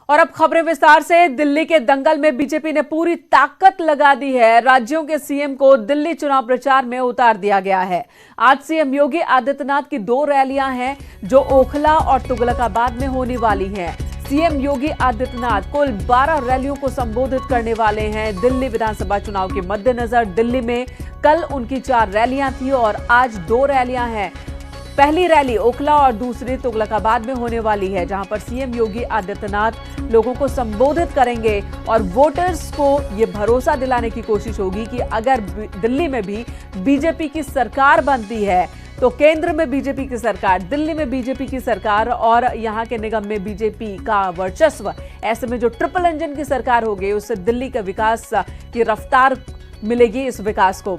और अब खबरें विस्तार से। दिल्ली के दंगल में बीजेपी ने पूरी ताकत लगा दी है। राज्यों के सीएम को दिल्ली चुनाव प्रचार में उतार दिया गया है। आज सीएम योगी आदित्यनाथ की 2 रैलियां हैं जो ओखला और तुगलकाबाद में होने वाली हैं। सीएम योगी आदित्यनाथ कुल 12 रैलियों को संबोधित करने वाले हैं। दिल्ली विधानसभा चुनाव के मद्देनजर दिल्ली में कल उनकी 4 रैलियां थी और आज 2 रैलियां हैं। पहली रैली ओखला और दूसरी तुगलकाबाद में होने वाली है, जहां पर सीएम योगी आदित्यनाथ लोगों को संबोधित करेंगे और वोटर्स को ये भरोसा दिलाने की कोशिश होगी कि अगर दिल्ली में भी बीजेपी की सरकार बनती है तो केंद्र में बीजेपी की सरकार, दिल्ली में बीजेपी की सरकार और यहां के निगम में बीजेपी का वर्चस्व, ऐसे में जो ट्रिपल इंजन की सरकार होगी उससे दिल्ली का विकास की रफ्तार मिलेगी इस विकास को।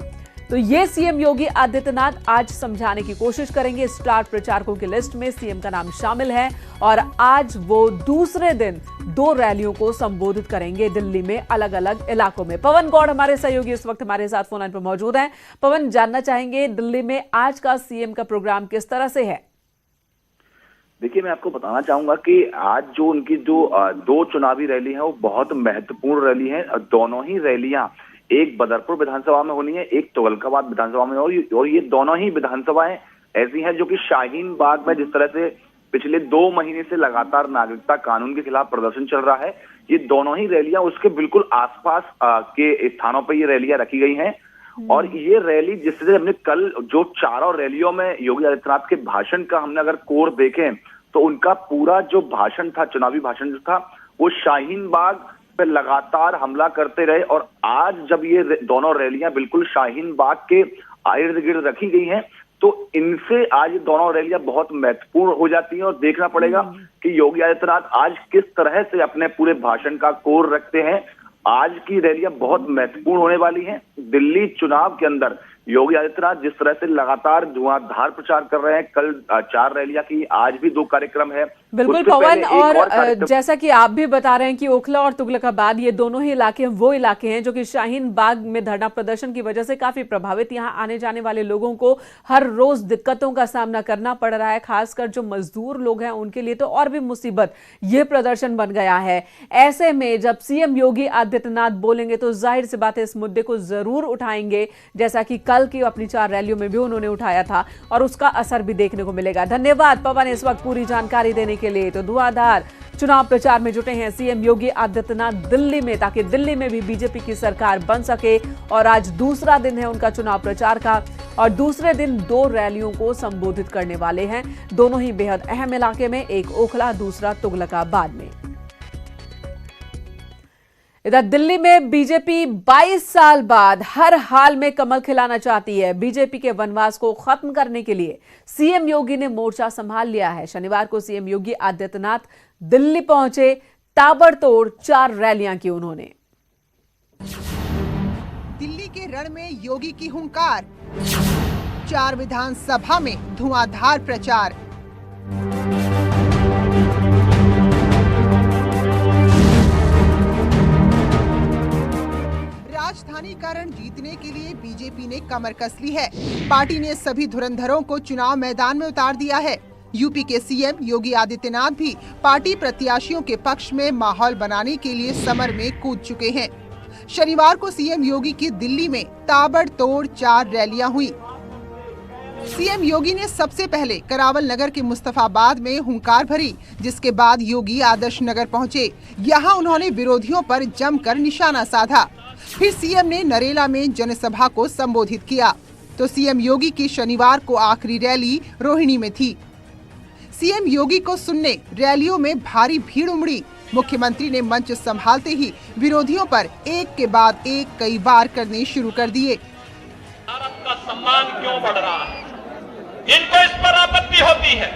तो ये सीएम योगी आदित्यनाथ आज समझाने की कोशिश करेंगे। स्टार प्रचारकों की लिस्ट में सीएम का नाम शामिल है और आज वो दूसरे दिन 2 रैलियों को संबोधित करेंगे दिल्ली में अलग अलग इलाकों में। पवन गौड़ हमारे सहयोगी इस वक्त हमारे साथ फोन लाइन पर मौजूद हैं। पवन, जानना चाहेंगे दिल्ली में आज का सीएम का प्रोग्राम किस तरह से है? देखिए, मैं आपको बताना चाहूंगा कि आज जो उनकी जो 2 चुनावी रैली है वो बहुत महत्वपूर्ण रैली है। दोनों ही रैलियां, एक बदरपुर विधानसभा में होनी है, एक तुगलकाबाद विधानसभा में, और ये दोनों ही विधानसभाएं ऐसी हैं जो कि शाहीन बाग में जिस तरह से पिछले 2 महीने से लगातार नागरिकता कानून के खिलाफ प्रदर्शन चल रहा है, ये दोनों ही रैलियां उसके बिल्कुल आसपास के स्थानों पर ये रैलियां रखी गई हैं। और ये रैली जिससे हमने कल जो 4 रैलियों में योगी आदित्यनाथ के भाषण का हमने अगर कोर देखें तो उनका पूरा जो भाषण था, चुनावी भाषण जो था, वो शाहीन बाग पे लगातार हमला करते रहे। और आज जब ये दोनों रैलियां बिल्कुल शाहीन बाग के इर्द गिर्द रखी गई हैं तो इनसे आज दोनों रैलियां बहुत महत्वपूर्ण हो जाती हैं। और देखना पड़ेगा कि योगी आदित्यनाथ आज किस तरह से अपने पूरे भाषण का कोर रखते हैं। आज की रैलियां बहुत महत्वपूर्ण होने वाली हैं। दिल्ली चुनाव के अंदर योगी आदित्यनाथ जिस तरह से लगातार धुआंधार प्रचार कर रहे हैं, कल 4 रैलियां की, आज भी 2 कार्यक्रम है। बिल्कुल पवन, और जैसा कि आप भी बता रहे हैं कि ओखला और तुगलकाबाद ये दोनों ही इलाके वो इलाके हैं जो कि शाहीन बाग में धरना प्रदर्शन की वजह से काफी प्रभावित। यहाँ आने जाने वाले लोगों को हर रोज दिक्कतों का सामना करना पड़ रहा है, खासकर जो मजदूर लोग हैं उनके लिए तो और भी मुसीबत ये प्रदर्शन बन गया है। ऐसे में जब सीएम योगी आदित्यनाथ बोलेंगे तो जाहिर सी बात है इस मुद्दे को जरूर उठाएंगे, जैसा कि कल की अपनी 4 रैलियों में भी उन्होंने उठाया था, और उसका असर भी देखने को मिलेगा। धन्यवाद पवन इस वक्त पूरी जानकारी देने के लिए। तो धुआंधार चुनाव प्रचार में जुटे हैं सीएम योगी आदित्यनाथ दिल्ली में, ताकि दिल्ली में भी बीजेपी की सरकार बन सके। और आज दूसरा दिन है उनका चुनाव प्रचार का और दूसरे दिन 2 रैलियों को संबोधित करने वाले हैं, दोनों ही बेहद अहम इलाके में, एक ओखला दूसरा तुगलकाबाद में। इधर दिल्ली में बीजेपी 22 साल बाद हर हाल में कमल खिलाना चाहती है। बीजेपी के वनवास को खत्म करने के लिए सीएम योगी ने मोर्चा संभाल लिया है। शनिवार को सीएम योगी आदित्यनाथ दिल्ली पहुंचे, ताबड़तोड़ 4 रैलियां की उन्होंने। दिल्ली के रण में योगी की हुंकार, 4 विधानसभा में धुआंधार प्रचार। राजधानी का रण जीतने के लिए बीजेपी ने कमर कस ली है। पार्टी ने सभी धुरंधरों को चुनाव मैदान में उतार दिया है। यूपी के सीएम योगी आदित्यनाथ भी पार्टी प्रत्याशियों के पक्ष में माहौल बनाने के लिए समर में कूद चुके हैं। शनिवार को सीएम योगी की दिल्ली में ताबड़तोड़ 4 रैलियां हुई। सीएम योगी ने सबसे पहले करावल नगर के मुस्तफाबाद में हुंकार भरी, जिसके बाद योगी आदर्श नगर पहुंचे। यहां उन्होंने विरोधियों पर जमकर निशाना साधा। फिर सीएम ने नरेला में जनसभा को संबोधित किया। तो सीएम योगी की शनिवार को आखिरी रैली रोहिणी में थी। सीएम योगी को सुनने रैलियों में भारी भीड़ उमड़ी। मुख्यमंत्री ने मंच संभालते ही विरोधियों पर एक के बाद एक कई वार करने शुरू कर दिए। भारत का सम्मान क्यों बढ़ रहा है, इनको इस पर आपत्ति होती है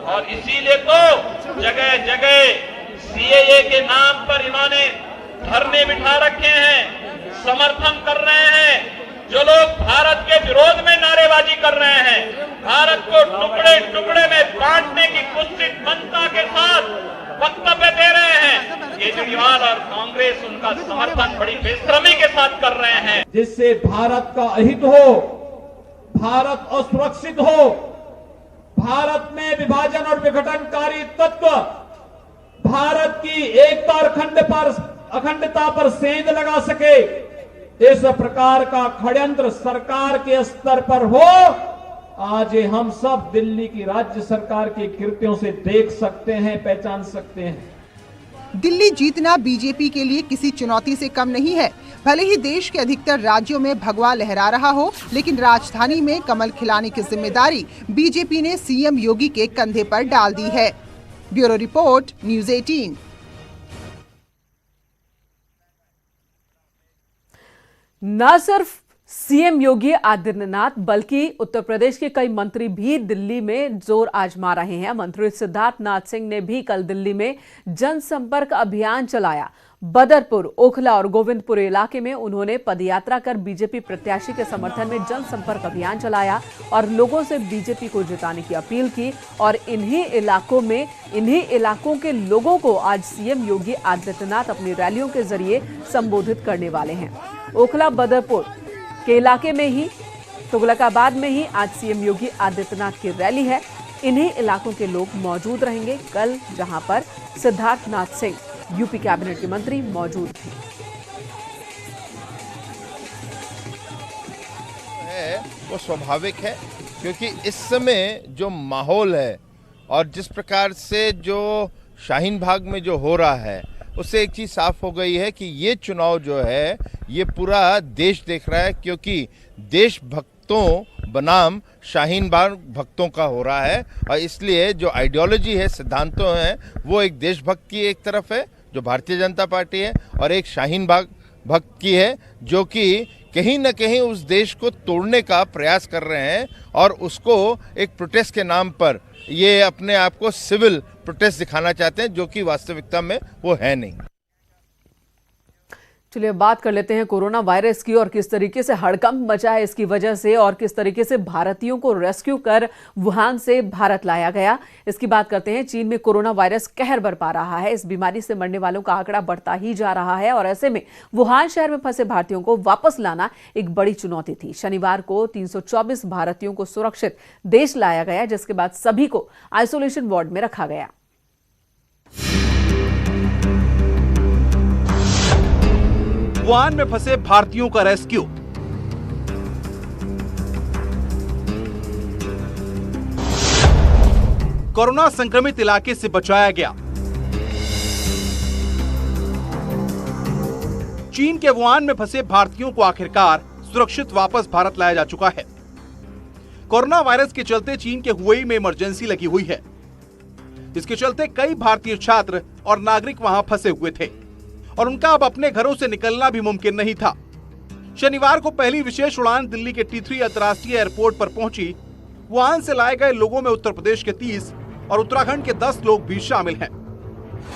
और इसीलिए तो जगह जगह सीएए के नाम पर इन्होंने धरने बिठा रखे हैं, समर्थन कर रहे हैं। जो लोग भारत के विरोध में नारेबाजी कर रहे हैं, भारत को टुकड़े टुकड़े में बांटने की कुत्सित मनसा के साथ वक्तव्य दे रहे हैं, केजरीवाल और कांग्रेस उनका समर्थन बड़ी बेशर्मी के साथ कर रहे हैं, जिससे भारत का अहित हो, भारत असुरक्षित हो, भारत में विभाजन और विघटनकारी तत्व भारत की एकता और अखंडता पर सेंध लगा सके, इस प्रकार का षड्यंत्र सरकार के स्तर पर हो, आज हम सब दिल्ली की राज्य सरकार के कृत्यों से देख सकते हैं, पहचान सकते हैं। दिल्ली जीतना बीजेपी के लिए किसी चुनौती से कम नहीं है। भले ही देश के अधिकतर राज्यों में भगवा लहरा रहा हो, लेकिन राजधानी में कमल खिलाने की जिम्मेदारी बीजेपी ने सीएम योगी के कंधे पर डाल दी है। Bureau report, news 18। न सिर्फ सीएम योगी आदित्यनाथ बल्कि उत्तर प्रदेश के कई मंत्री भी दिल्ली में जोर आजमा रहे हैं। मंत्री सिद्धार्थनाथ सिंह ने भी कल दिल्ली में जनसंपर्क अभियान चलाया। बदरपुर, ओखला और गोविंदपुर इलाके में उन्होंने पदयात्रा कर बीजेपी प्रत्याशी के समर्थन में जनसंपर्क अभियान चलाया और लोगों से बीजेपी को जिताने की अपील की। और इन्हीं इलाकों के लोगों को आज सीएम योगी आदित्यनाथ अपनी रैलियों के जरिए संबोधित करने वाले हैं। ओखला, बदरपुर के इलाके में ही, तुगलकाबाद में ही आज सीएम योगी आदित्यनाथ की रैली है। इन्हीं इलाकों के लोग मौजूद रहेंगे कल, जहां पर सिद्धार्थनाथ सिंह यूपी कैबिनेट के मंत्री मौजूद थे। वो स्वाभाविक है, क्योंकि इस समय जो माहौल है और जिस प्रकार से जो शाहीन बाग में जो हो रहा है, उससे एक चीज साफ हो गई है कि ये चुनाव जो है ये पूरा देश देख रहा है, क्योंकि देश भक्तों बनाम शाहीन बाग भक्तों का हो रहा है। और इसलिए जो आइडियोलॉजी है, सिद्धांतों हैं, वो एक देशभक्त की एक तरफ है जो भारतीय जनता पार्टी है, और एक शाहीन बाग भक्त की है जो कि कहीं न कहीं उस देश को तोड़ने का प्रयास कर रहे हैं और उसको एक प्रोटेस्ट के नाम पर ये अपने आप को सिविल प्रोटेस्ट दिखाना चाहते हैं, जो कि वास्तविकता में वो है नहीं। चलिए बात कर लेते हैं कोरोना वायरस की और किस तरीके से हड़कंप मचा है इसकी वजह से, और किस तरीके से भारतीयों को रेस्क्यू कर वुहान से भारत लाया गया। इसकी बात करते हैं। चीन में कोरोना वायरस कहर बरपा रहा है। इस बीमारी से मरने वालों का आंकड़ा बढ़ता ही जा रहा है और ऐसे में वुहान शहर में फंसे भारतीयों को वापस लाना एक बड़ी चुनौती थी। शनिवार को 324 भारतीयों को सुरक्षित देश लाया गया, जिसके बाद सभी को आइसोलेशन वार्ड में रखा गया। वुहान में फंसे भारतीयों का रेस्क्यू। कोरोना संक्रमित इलाके से बचाया गया। चीन के वुहान में फंसे भारतीयों को आखिरकार सुरक्षित वापस भारत लाया जा चुका है। कोरोना वायरस के चलते चीन के हुबेई में इमरजेंसी लगी हुई है। इसके चलते कई भारतीय छात्र और नागरिक वहां फंसे हुए थे और उनका अब अपने घरों से निकलना भी मुमकिन नहीं था। शनिवार को पहली विशेष उड़ान दिल्ली के T3 अंतर्राष्ट्रीय एयरपोर्ट पर पहुंची। वुहान से लाए गए लोगों में उत्तर प्रदेश के 30 और उत्तराखंड के 10 लोग भी शामिल हैं।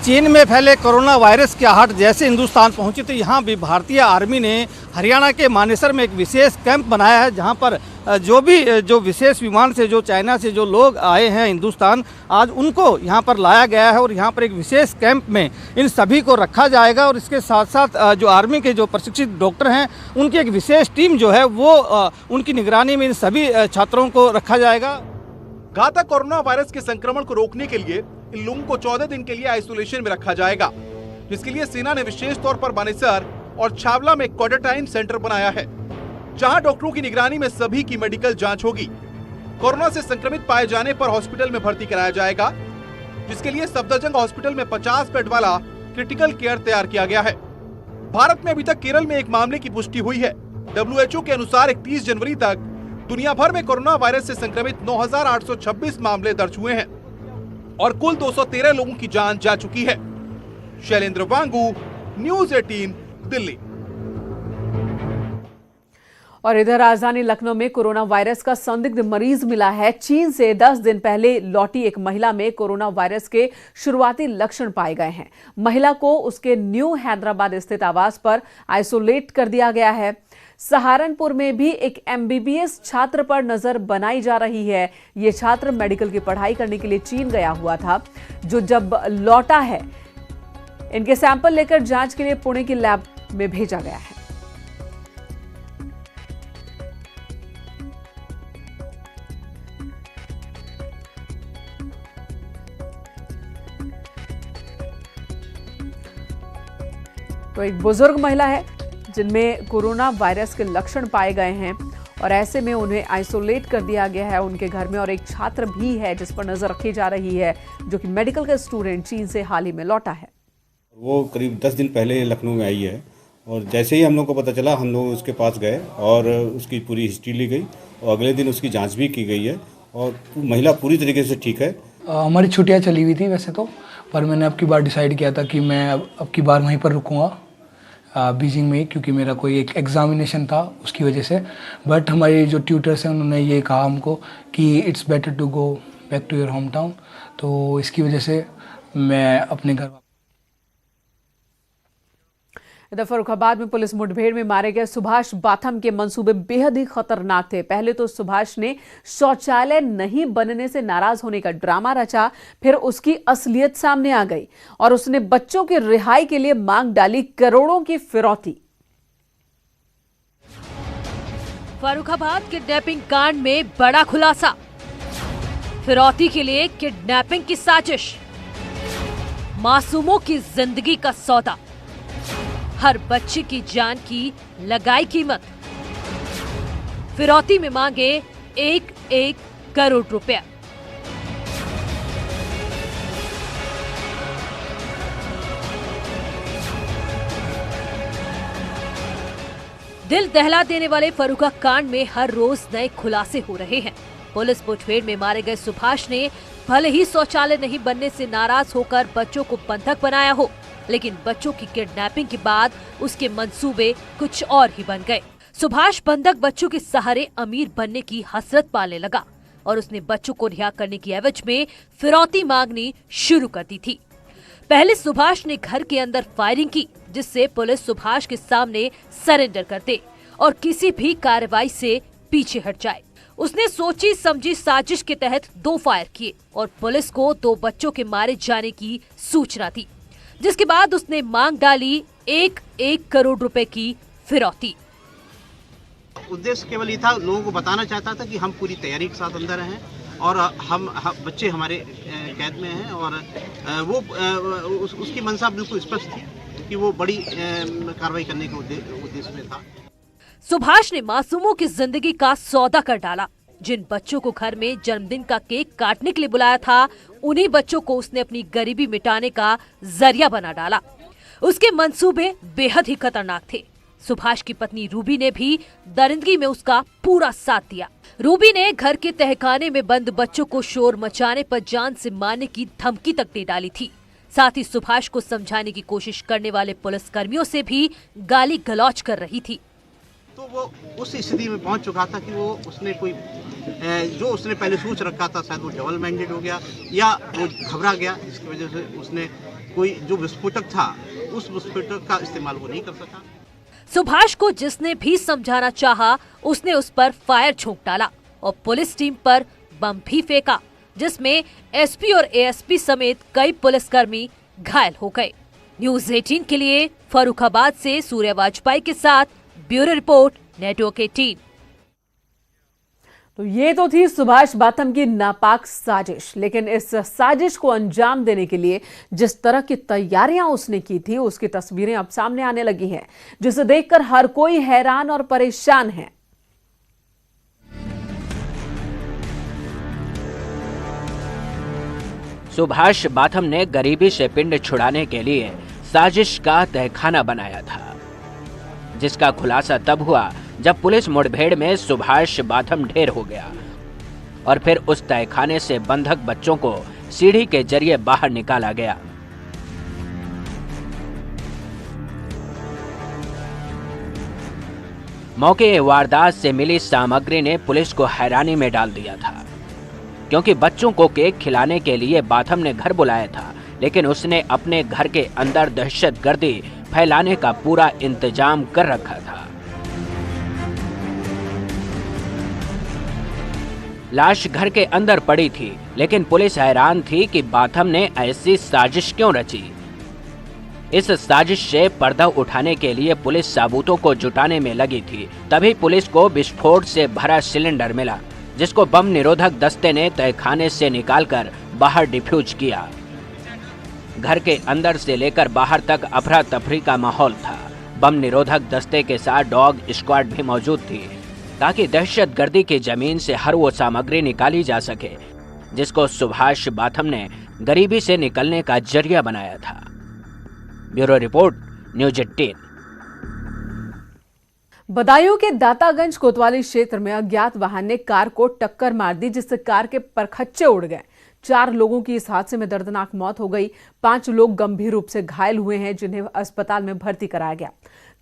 चीन में फैले कोरोना वायरस की आहट जैसे हिंदुस्तान पहुंची तो यहाँ भी भारतीय आर्मी ने हरियाणा के मानेसर में एक विशेष कैंप बनाया है, जहाँ पर जो विशेष विमान से जो चाइना से जो लोग आए हैं हिंदुस्तान, आज उनको यहाँ पर लाया गया है और यहाँ पर एक विशेष कैंप में इन सभी को रखा जाएगा। और इसके साथ साथ जो आर्मी के जो प्रशिक्षित डॉक्टर हैं, उनकी एक विशेष टीम जो है वो उनकी निगरानी में इन सभी छात्रों को रखा जाएगा। घातक कोरोना वायरस के संक्रमण को रोकने के लिए इन लोगों को 14 दिन के लिए आइसोलेशन में रखा जाएगा, जिसके लिए सेना ने विशेष तौर पर मानेसर और छावला में क्वारंटाइन सेंटर बनाया है, जहां डॉक्टरों की निगरानी में सभी की मेडिकल जांच होगी। कोरोना से संक्रमित पाए जाने पर हॉस्पिटल में भर्ती कराया जाएगा, जिसके लिए सफदरजंग हॉस्पिटल में 50 बेड वाला क्रिटिकल केयर तैयार किया गया है। भारत में अभी तक केरल में एक मामले की पुष्टि हुई है। WHO के अनुसार 31 जनवरी तक दुनिया भर में कोरोना वायरस से संक्रमित 9,826 मामले दर्ज हुए हैं और कुल 213 लोगों की जान जा चुकी है। शैलेंद्र वांगू, न्यूज़ 18, दिल्ली। और इधर राजधानी लखनऊ में कोरोना वायरस का संदिग्ध मरीज मिला है। चीन से 10 दिन पहले लौटी एक महिला में कोरोना वायरस के शुरुआती लक्षण पाए गए हैं। महिला को उसके न्यू हैदराबाद स्थित आवास पर आइसोलेट कर दिया गया है। सहारनपुर में भी एक MBBS छात्र पर नजर बनाई जा रही है। ये छात्र मेडिकल की पढ़ाई करने के लिए चीन गया हुआ था, जो जब लौटा है, इनके सैंपल लेकर जांच के लिए पुणे की लैब में भेजा गया है। तो एक बुजुर्ग महिला है जिनमें कोरोना वायरस के लक्षण पाए गए हैं और ऐसे में उन्हें आइसोलेट कर दिया गया है उनके घर में। और एक छात्र भी है जिस पर नजर रखी जा रही है, जो कि मेडिकल का स्टूडेंट चीन से हाल ही में लौटा है। वो करीब 10 दिन पहले लखनऊ में आई है और जैसे ही हम लोग को पता चला हम लोग उसके पास गए और उसकी पूरी हिस्ट्री ली गई और अगले दिन उसकी जांच भी की गई है और महिला पूरी तरीके से ठीक है। हमारी छुट्टियां चली हुई थी वैसे तो, पर मैंने अब की बार डिसाइड किया था कि मैं अब की बार वहीं पर रुकूंगा बीजिंग में, क्योंकि मेरा कोई एक एग्जामिनेशन था उसकी वजह से। बट हमारे जो ट्यूटर्स हैं उन्होंने ये कहा हमको कि it's better to go back to your home town, तो इसकी वजह से मैं अपने घर। इधर फर्रुखाबाद में पुलिस मुठभेड़ में मारे गए सुभाष बाथम के मंसूबे बेहद ही खतरनाक थे। पहले तो सुभाष ने शौचालय नहीं बनने से नाराज होने का ड्रामा रचा, फिर उसकी असलियत सामने आ गई और उसने बच्चों की रिहाई के लिए मांग डाली करोड़ों की फिरौती। फर्रुखाबाद किडनैपिंग कांड में बड़ा खुलासा, फिरौती के लिए किडनैपिंग की साजिश, मासूमों की जिंदगी का सौदा, हर बच्चे की जान की लगाई कीमत, फिरौती में मांगे 1 करोड़ रुपया। दिल दहला देने वाले फर्रुखा कांड में हर रोज नए खुलासे हो रहे हैं। पुलिस मुठभेड़ में मारे गए सुभाष ने भले ही शौचालय नहीं बनने से नाराज होकर बच्चों को बंधक बनाया हो, लेकिन बच्चों की किडनैपिंग के बाद उसके मंसूबे कुछ और ही बन गए। सुभाष बंधक बच्चों के सहारे अमीर बनने की हसरत पालने लगा और उसने बच्चों को रिहा करने की एवज में फिरौती मांगनी शुरू कर दी थी। पहले सुभाष ने घर के अंदर फायरिंग की, जिससे पुलिस सुभाष के सामने सरेंडर कर दे और किसी भी कार्रवाई से पीछे हट जाए। उसने सोची समझी साजिश के तहत 2 फायर किए और पुलिस को 2 बच्चों के मारे जाने की सूचना दी, जिसके बाद उसने मांग डाली 1 करोड़ रुपए की फिरौती। उद्देश्य केवल ये था, लोगों को बताना चाहता था कि हम पूरी तैयारी के साथ अंदर हैं और हम बच्चे हमारे कैद में हैं और उसकी मंशा बिल्कुल स्पष्ट थी कि वो बड़ी कार्रवाई करने के उद्देश्य में था। सुभाष ने मासूमों की जिंदगी का सौदा कर डाला। जिन बच्चों को घर में जन्मदिन का केक काटने के लिए बुलाया था, उन्हीं बच्चों को उसने अपनी गरीबी मिटाने का जरिया बना डाला। उसके मंसूबे बेहद ही खतरनाक थे। सुभाष की पत्नी रूबी ने भी दरिंदगी में उसका पूरा साथ दिया। रूबी ने घर के तहखाने में बंद बच्चों को शोर मचाने पर जान से मारने की धमकी तक दे डाली थी। साथ ही सुभाष को समझाने की कोशिश करने वाले पुलिस कर्मियों से भी गाली गलौज कर रही थी। तो वो उस स्थिति में पहुंच चुका था कि वो उसने कोई जो उसने पहले सोच रखा था, शायद वो डबल माइंडेड हो गया या वो घबरा गया, जिसकी वजह से उसने कोई जो विस्फोटक था उस विस्फोटक का इस्तेमाल वो नहीं कर सका। सुभाष को जिसने भी समझाना चाहा, उसने उस पर फायर झोंक डाला और पुलिस टीम पर बम भी फेंका, जिसमें एसपी और एएसपी समेत कई पुलिसकर्मी घायल हो गए। न्यूज़ 18 के लिए फर्रुखाबाद से सूर्य वाजपेयी के साथ ब्यूरो रिपोर्ट, नेटवर्क 18। तो ये तो थी सुभाष बाथम की नापाक साजिश, लेकिन इस साजिश को अंजाम देने के लिए जिस तरह की तैयारियां उसने की थी, उसकी तस्वीरें अब सामने आने लगी हैं, जिसे देखकर हर कोई हैरान और परेशान है। सुभाष बाथम ने गरीबी से पिंड छुड़ाने के लिए साजिश का तहखाना बनाया था, जिसका खुलासा तब हुआ जब पुलिस मुठभेड़ में सुभाष बाथम ढेर हो गया और फिर उस तहखाने से बंधक बच्चों को सीढ़ी के जरिए बाहर निकाला गया। मौके वारदात से मिली सामग्री ने पुलिस को हैरानी में डाल दिया था, क्योंकि बच्चों को केक खिलाने के लिए बाथम ने घर बुलाया था, लेकिन उसने अपने घर के अंदर दहशतगर्दी फैलाने का पूरा इंतजाम कर रखा था। लाश घर के अंदर पड़ी थी, लेकिन पुलिस हैरान थी कि बाथम ने ऐसी साजिश क्यों रची। इस साजिश से पर्दा उठाने के लिए पुलिस सबूतों को जुटाने में लगी थी। तभी पुलिस को विस्फोट से भरा सिलेंडर मिला, जिसको बम निरोधक दस्ते ने तहखाने से निकालकर बाहर डिफ्यूज किया। घर के अंदर से लेकर बाहर तक अफरा तफरी का माहौल था। बम निरोधक दस्ते के साथ डॉग स्क्वाड भी मौजूद थी ताकि दहशतगर्दी की जमीन से हर वो सामग्री निकाली जा सके जिसको सुभाष बाथम ने गरीबी से निकलने का जरिया बनाया था। Bureau report, news 18। बदायूं के दातागंज कोतवाली क्षेत्र में अज्ञात वाहन ने कार को टक्कर मार दी जिससे कार के परखच्चे उड़ गए। 4 लोगों की इस हादसे में दर्दनाक मौत हो गई। 5 लोग गंभीर रूप से घायल हुए हैं जिन्हें अस्पताल में भर्ती कराया गया।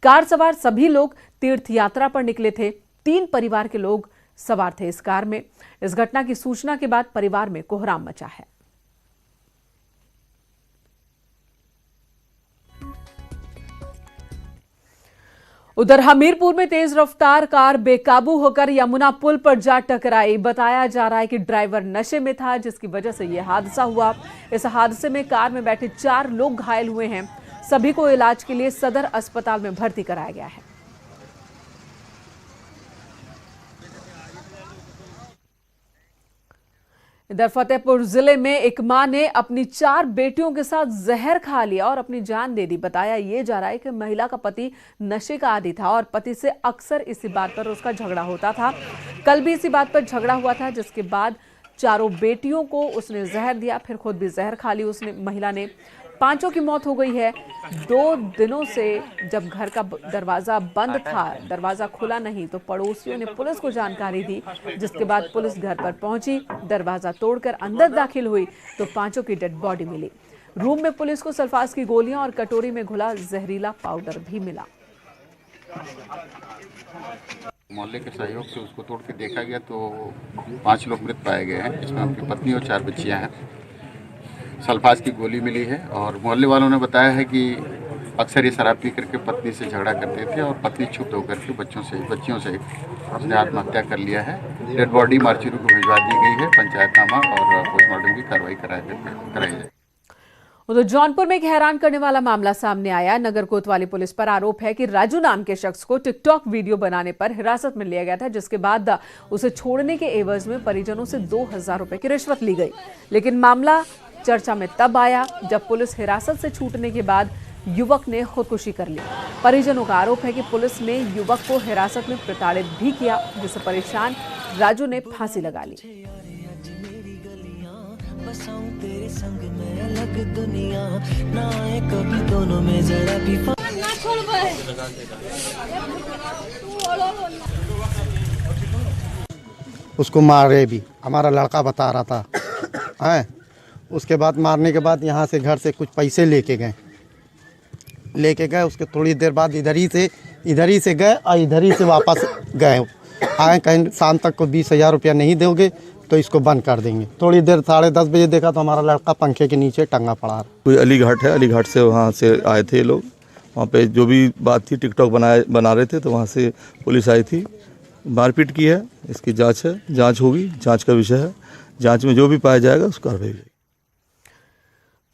कार सवार सभी लोग तीर्थ यात्रा पर निकले थे। 3 परिवार के लोग सवार थे इस कार में। इस घटना की सूचना के बाद परिवार में कोहराम मचा है। उधर हमीरपुर में तेज रफ्तार कार बेकाबू होकर यमुना पुल पर जा टकराई। बताया जा रहा है कि ड्राइवर नशे में था जिसकी वजह से यह हादसा हुआ। इस हादसे में कार में बैठे 4 लोग घायल हुए हैं। सभी को इलाज के लिए सदर अस्पताल में भर्ती कराया गया है। इधर फतेहपुर जिले में एक मां ने अपनी 4 बेटियों के साथ जहर खा लिया और अपनी जान दे दी। बताया ये जा रहा है कि महिला का पति नशे का आदी था और पति से अक्सर इसी बात पर उसका झगड़ा होता था। कल भी इसी बात पर झगड़ा हुआ था जिसके बाद 4 बेटियों को उसने जहर दिया, फिर खुद भी जहर खा ली उसने महिला ने। 5 की मौत हो गई है। 2 दिनों से जब घर का दरवाजा बंद था, दरवाजा खुला नहीं, तो पड़ोसियों ने पुलिस को जानकारी दी जिसके बाद पुलिस घर पर पहुंची। दरवाजा तोड़कर अंदर दाखिल हुई तो 5 की डेड बॉडी मिली। रूम में पुलिस को सल्फास की गोलियां और कटोरी में घुला जहरीला पाउडर भी मिला। मोहल्ले के सहयोग से उसको तोड़ के देखा गया तो 5 लोग मृत पाए गए हैं, जिसमें उनकी पत्नी और 4 बच्चियां हैं। सल्फास की गोली मिली है और मोहल्ले वालों ने बताया है कि अक्सर ये शराब पी करके पत्नी से झगड़ा करते थे और पत्नी क्षुब्ध होकर के बच्चियों से उसने आत्महत्या कर लिया है। डेड बॉडी मार्चुरी को भिजवा दी गई है। पंचायतनामा और पोस्टमार्टम की कार्रवाई कराई जाए। उधर जौनपुर में एक हैरान करने वाला मामला सामने आया। नगर कोतवाली पुलिस पर आरोप है कि राजू नाम के शख्स को टिकटॉक वीडियो बनाने पर हिरासत में लिया गया था, जिसके बाद उसे छोड़ने के एवज में परिजनों से 2000 रुपए की रिश्वत ली गई। लेकिन मामला चर्चा में तब आया जब पुलिस हिरासत से छूटने के बाद युवक ने खुदकुशी कर ली। परिजनों का आरोप है कि पुलिस ने युवक को हिरासत में प्रताड़ित भी किया, जिससे परेशान राजू ने फांसी लगा ली। उसको मारे भी, हमारा लड़का बता रहा था है। उसके बाद मारने के बाद यहाँ से घर से कुछ पैसे लेके गए। उसके थोड़ी देर बाद इधर ही से गए और इधर ही से वापस गए। आए कहीं शाम तक को 20,000 रुपया नहीं दोगे तो इसको बंद कर देंगे। थोड़ी देर 10:30 बजे देखा तो हमारा लड़का पंखे के नीचे टंगा पड़ा। कोई अलीघाट है, अलीघाट से वहाँ से आए थे लोग। वहाँ पे जो भी बात थी टिकटॉक बना रहे थे तो वहाँ से पुलिस आई थी, मारपीट की है। इसकी जांच होगी, जांच का विषय है। जांच में जो भी पाया जाएगा उसको कार्रवाई होगी।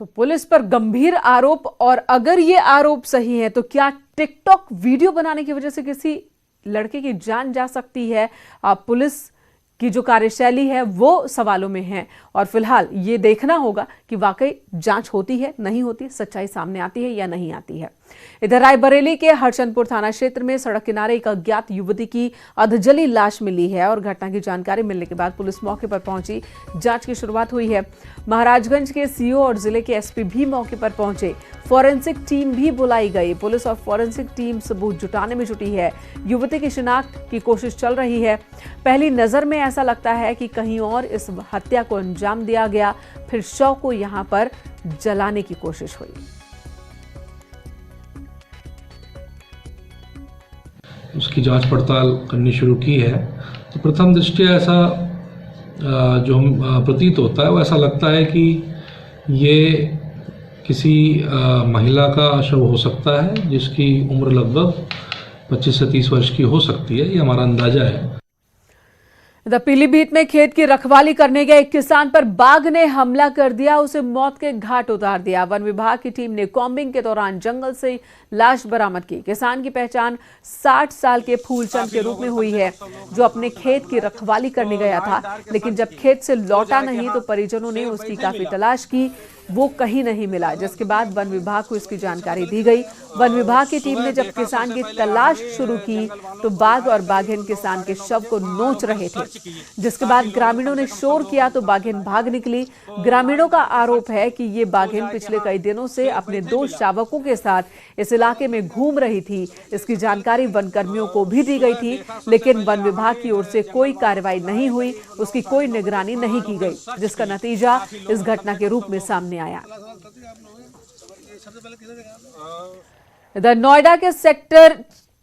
तो पुलिस पर गंभीर आरोप, और अगर ये आरोप सही है तो क्या टिकटॉक वीडियो बनाने की वजह से किसी लड़के की जान जा सकती है? पुलिस की जो कार्यशैली है वो सवालों में है और फिलहाल ये देखना होगा कि वाकई जांच होती है, नहीं होती, सच्चाई सामने आती है या नहीं आती है। इधर रायबरेली के हरचंदपुर थाना क्षेत्र में सड़क किनारे एक अज्ञात युवती की अधजली लाश मिली है और घटना की जानकारी मिलने के बाद पुलिस मौके पर पहुंची। जांच की शुरुआत हुई है। महाराजगंज के सीओ और जिले के एसपी भी मौके पर पहुंचे। फॉरेंसिक टीम भी बुलाई गई। पुलिस और फॉरेंसिक टीम सबूत जुटाने में जुटी है। युवती की शिनाख्त की कोशिश चल रही है। पहली नजर में ऐसा लगता है कि कहीं और इस हत्या को अंजाम दिया गया, फिर शव को यहां पर जलाने की कोशिश हुई। उसकी जांच पड़ताल करनी शुरू की है तो प्रथम दृष्टया ऐसा जो प्रतीत होता है वो ऐसा लगता है कि ये किसी महिला का शव हो सकता है जिसकी उम्र लगभग 25 से 30 वर्ष की हो सकती है, ये हमारा अंदाजा है। इधर पीलीभीत में खेत की रखवाली करने गए एक किसान पर बाघ ने हमला कर दिया, उसे मौत के घाट उतार दिया। वन विभाग की टीम ने कॉम्बिंग के दौरान जंगल से लाश बरामद की। किसान की पहचान 60 साल के फूलचंद के रूप में हुई है, जो अपने खेत की रखवाली करने गया था, लेकिन जब खेत से लौटा नहीं तो परिजनों ने उसकी काफी तलाश की। वो कहीं नहीं मिला, जिसके बाद वन विभाग को इसकी जानकारी दी गई। वन विभाग की टीम ने जब किसान की तलाश शुरू की तो बाघ और बाघिन किसान के शव को नोच रहे थे, जिसके बाद ग्रामीणों ने शोर किया तो बाघिन भाग निकली। ग्रामीणों का आरोप है कि ये बाघिन पिछले कई दिनों से अपने 2 शावकों के साथ इस इलाके में घूम रही थी। इसकी जानकारी वन कर्मियों को भी दी गई थी, लेकिन वन विभाग की ओर से कोई कार्रवाई नहीं हुई, उसकी कोई निगरानी नहीं की गई, जिसका नतीजा इस घटना के रूप में सामने आया। इधर नोएडा के सेक्टर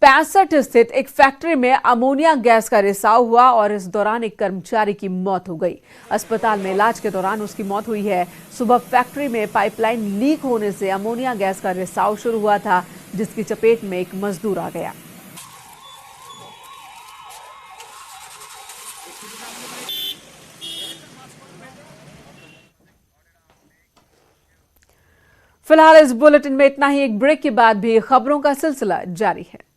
65 स्थित एक फैक्ट्री में अमोनिया गैस का रिसाव हुआ और इस दौरान एक कर्मचारी की मौत हो गई। अस्पताल में इलाज के दौरान उसकी मौत हुई है। सुबह फैक्ट्री में पाइपलाइन लीक होने से अमोनिया गैस का रिसाव शुरू हुआ था, जिसकी चपेट में एक मजदूर आ गया। फिलहाल इस बुलेटिन में इतना ही। एक ब्रेक के बाद भी खबरों का सिलसिला जारी है।